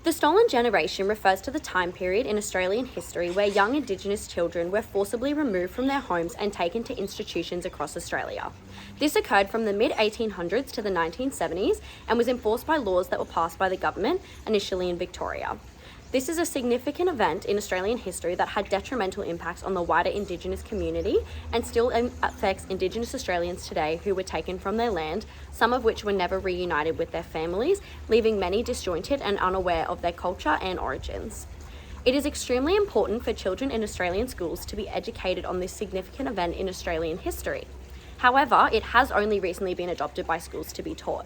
The stolen generation refers to the time period in Australian history where young Indigenous children were forcibly removed from their homes and taken to institutions across Australia. This occurred from the mid-1800s to the 1970s and was enforced by laws that were passed by the government, initially in Victoria. This is a significant event in Australian history that had detrimental impacts on the wider Indigenous community and still affects Indigenous Australians today who were taken from their land, some of which were never reunited with their families, leaving many disjointed and unaware of their culture and origins. It is extremely important for children in Australian schools to be educated on this significant event in Australian history. However, it has only recently been adopted by schools to be taught.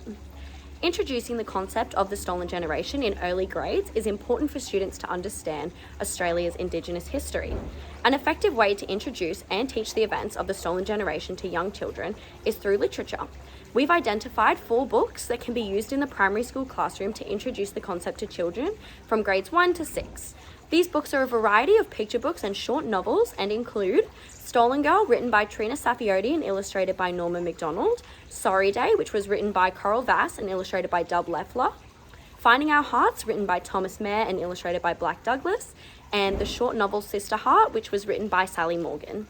Introducing the concept of the stolen generation in early grades is important for students to understand Australia's Indigenous history. An effective way to introduce and teach the events of the stolen generation to young children is through literature. We've identified 4 books that can be used in the primary school classroom to introduce the concept to children from grades 1 to 6. These books are a variety of picture books and short novels and include Stolen Girl, written by Trina Safioti and illustrated by Norman MacDonald, Sorry Day, which was written by Coral Vass and illustrated by Dub Leffler, Finding Our Hearts, written by Thomas Mayer and illustrated by Black Douglas, and the short novel Sister Heart, which was written by Sally Morgan.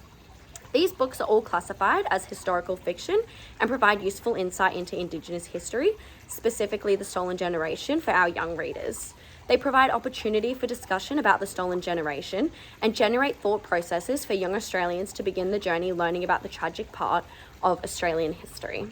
These books are all classified as historical fiction and provide useful insight into Indigenous history, specifically the stolen generation, for our young readers. They provide opportunity for discussion about the stolen generation and generate thought processes for young Australians to begin the journey learning about the tragic part of Australian history.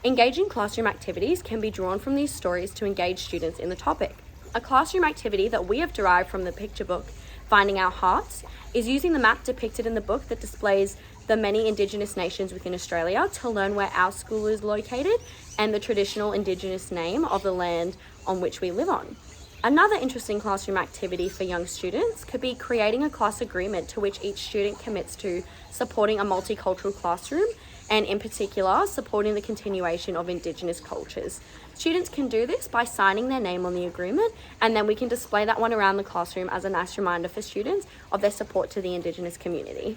Engaging classroom activities can be drawn from these stories to engage students in the topic. A classroom activity that we have derived from the picture book, Finding Our Hearts, is using the map depicted in the book that displays the many Indigenous nations within Australia to learn where our school is located and the traditional Indigenous name of the land on which we live on. Another interesting classroom activity for young students could be creating a class agreement to which each student commits to supporting a multicultural classroom and, in particular, supporting the continuation of Indigenous cultures. Students can do this by signing their name on the agreement, and then we can display that one around the classroom as a nice reminder for students of their support to the Indigenous community.